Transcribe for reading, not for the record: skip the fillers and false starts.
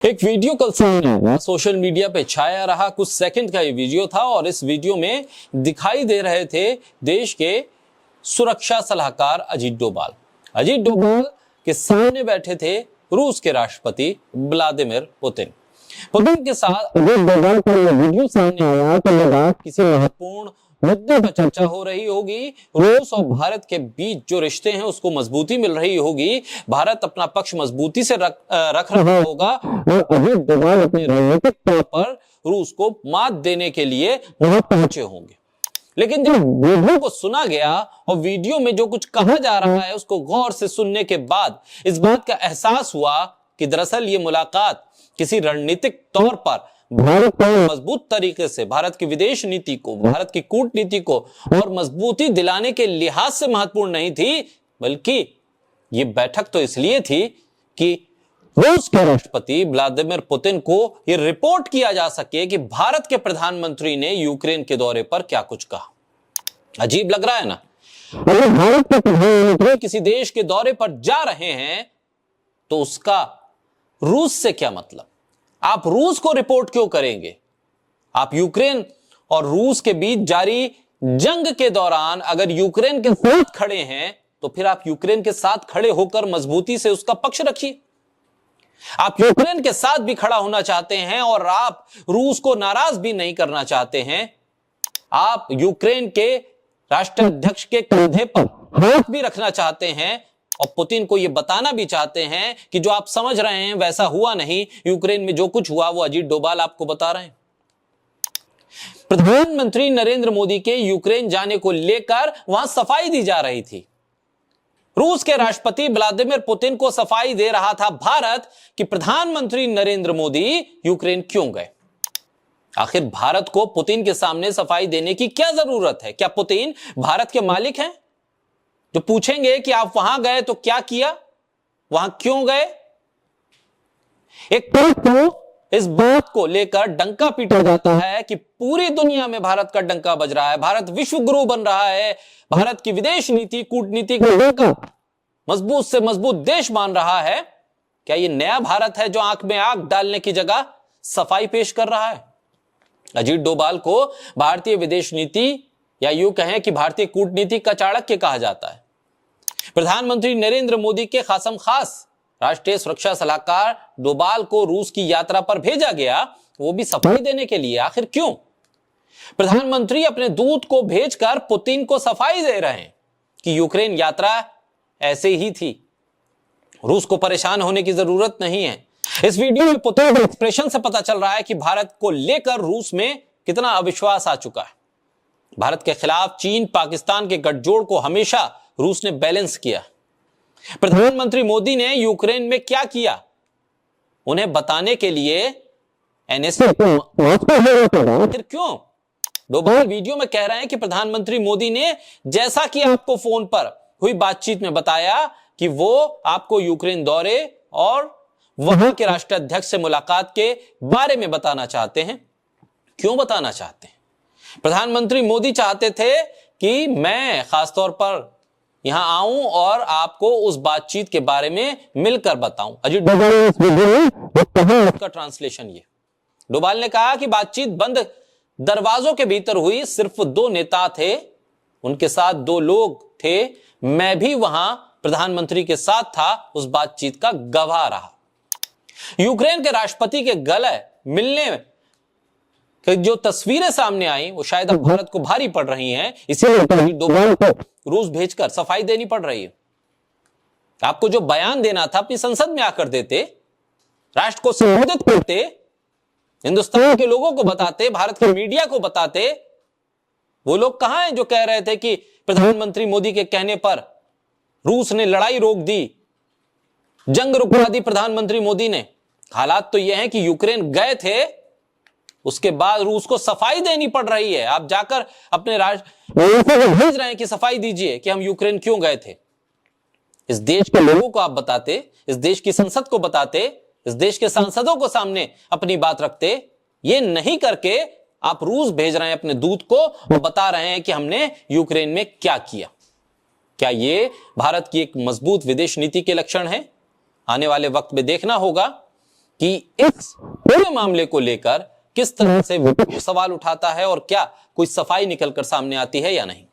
एक वीडियो कल सामने आया, सोशल मीडिया पे छाया रहा। कुछ सेकंड का ये वीडियो था और इस वीडियो में दिखाई दे रहे थे देश के सुरक्षा सलाहकार अजीत डोभाल। अजीत डोभाल के सामने बैठे थे रूस के राष्ट्रपति व्लादिमीर पुतिन। पुतिन के साथ अजीत डोभाल का ये वीडियो सामने आया तो लगा किसी महत्वपूर्ण मुद्दे पर चर्चा हो रही होगी। रूस और भारत के बीच जो रिश्ते हैं उसको मजबूती मिल रही होगी। भारत अपना पक्ष मजबूती से रख रहा होगा और अजीत डोभाल अपने रणनीतिक तौर पर रूस को मात देने के लिए वहां पहुंचे होंगे। लेकिन जब वीडियो को सुना गया और वीडियो में जो कुछ कहा जा रहा है उसको गौर से सुनने के बाद इस बात का एहसास हुआ कि दरअसल ये मुलाकात किसी रणनीतिक तौर पर भारत को मजबूत तरीके से भारत की विदेश नीति को, भारत की कूटनीति को और मजबूती दिलाने के लिहाज से महत्वपूर्ण नहीं थी, बल्कि ये बैठक तो इसलिए थी कि रूस के राष्ट्रपति व्लादिमीर पुतिन को यह रिपोर्ट किया जा सके कि भारत के प्रधानमंत्री ने यूक्रेन के दौरे पर क्या कुछ कहा। अजीब लग रहा है ना? अगर भारत के प्रधानमंत्री किसी देश के दौरे पर जा रहे हैं तो उसका रूस से क्या मतलब? आप रूस को रिपोर्ट क्यों करेंगे? आप यूक्रेन और रूस के बीच जारी जंग के दौरान अगर यूक्रेन के साथ खड़े हैं तो फिर आप यूक्रेन के साथ खड़े होकर मजबूती से उसका पक्ष रखिए। आप यूक्रेन के साथ भी खड़ा होना चाहते हैं और आप रूस को नाराज भी नहीं करना चाहते हैं। आप यूक्रेन के राष्ट्राध्यक्ष के कंधे पर हाथ भी रखना चाहते हैं और पुतिन को यह बताना भी चाहते हैं कि जो आप समझ रहे हैं वैसा हुआ नहीं। यूक्रेन में जो कुछ हुआ वो अजीत डोभाल आपको बता रहे हैं। प्रधानमंत्री नरेंद्र मोदी के यूक्रेन जाने को लेकर वहां सफाई दी जा रही थी। रूस के राष्ट्रपति व्लादिमीर पुतिन को सफाई दे रहा था भारत कि प्रधानमंत्री नरेंद्र मोदी यूक्रेन क्यों गए। आखिर भारत को पुतिन के सामने सफाई देने की क्या जरूरत है? क्या पुतिन भारत के मालिक हैं जो पूछेंगे कि आप वहां गए तो क्या किया, वहां क्यों गए? एक तरफ तो इस बात को लेकर डंका पीटा जाता है कि पूरी दुनिया में भारत का डंका बज रहा है, भारत विश्व गुरु बन रहा है, भारत की विदेश नीति कूटनीति को मजबूत से मजबूत देश मान रहा है। क्या यह नया भारत है जो आंख में आंख डालने की जगह सफाई पेश कर रहा है? अजीत डोभाल को भारतीय विदेश नीति या यूं कहें कि भारतीय कूटनीति का चाणक्य कहा जाता है। प्रधानमंत्री नरेंद्र मोदी के खासम खास राष्ट्रीय सुरक्षा सलाहकार डोभाल को रूस की यात्रा पर भेजा गया, वो भी सफाई देने के लिए। आखिर क्यों? प्रधानमंत्री अपने दूत को भेजकर पुतिन को सफाई दे रहे हैं कि यूक्रेन यात्रा ऐसे ही थी, रूस को परेशान होने की जरूरत नहीं है। इस वीडियो में पुतिन के एक्सप्रेशन से पता चल रहा है कि भारत को लेकर रूस में कितना अविश्वास आ चुका है। भारत के खिलाफ चीन पाकिस्तान के गठजोड़ को हमेशा रूस ने बैलेंस किया। प्रधानमंत्री मोदी ने यूक्रेन में क्या किया उन्हें बताने के लिए एनएसए फिर क्यों? डोभाल वीडियो में कह रहे हैं कि प्रधानमंत्री मोदी ने जैसा कि आपको फोन पर हुई बातचीत में बताया कि वो आपको यूक्रेन दौरे और वहां के राष्ट्राध्यक्ष से मुलाकात के बारे में बताना चाहते हैं। क्यों बताना चाहते हैं? प्रधानमंत्री मोदी चाहते थे कि मैं खासतौर पर यहां आऊं और आपको उस बातचीत के बारे में मिलकर बताऊं। अजीत डोभाल का ट्रांसलेशन ये डोभाल ने कहा कि बातचीत बंद दरवाजों के भीतर हुई, सिर्फ दो नेता थे, उनके साथ दो लोग थे, मैं भी वहां प्रधानमंत्री के साथ था, उस बातचीत का गवाह रहा। यूक्रेन के राष्ट्रपति के गले मिलने कि जो तस्वीरें सामने आई वो शायद अब भारत को भारी पड़ रही हैं, इसीलिए डोभाल को रूस भेजकर सफाई देनी पड़ रही है। आपको जो बयान देना था अपनी संसद में आकर देते, राष्ट्र को संबोधित करते, हिंदुस्तान के लोगों को बताते, भारत के मीडिया को बताते। वो लोग कहां हैं जो कह रहे थे कि प्रधानमंत्री मोदी के कहने पर रूस ने लड़ाई रोक दी, जंग रुकवा दी प्रधानमंत्री मोदी ने। हालात तो यह है कि यूक्रेन गए थे, उसके बाद रूस को सफाई देनी पड़ रही है। आप जाकर अपने भेज रहे हैं कि सफाई दीजिए कि हम यूक्रेन क्यों गए थे। इस देश के लोगों को आप बताते, इस देश की संसद को बताते, इस देश के सांसदों को सामने अपनी बात रखते। ये नहीं करके आप रूस भेज रहे हैं अपने दूत को और बता रहे हैं कि हमने यूक्रेन में क्या किया। क्या ये भारत की एक मजबूत विदेश नीति के लक्षण है? आने वाले वक्त में देखना होगा कि इस पूरे मामले को लेकर किस तरह से विपक्ष सवाल उठाता है और क्या कोई सफाई निकलकर सामने आती है या नहीं।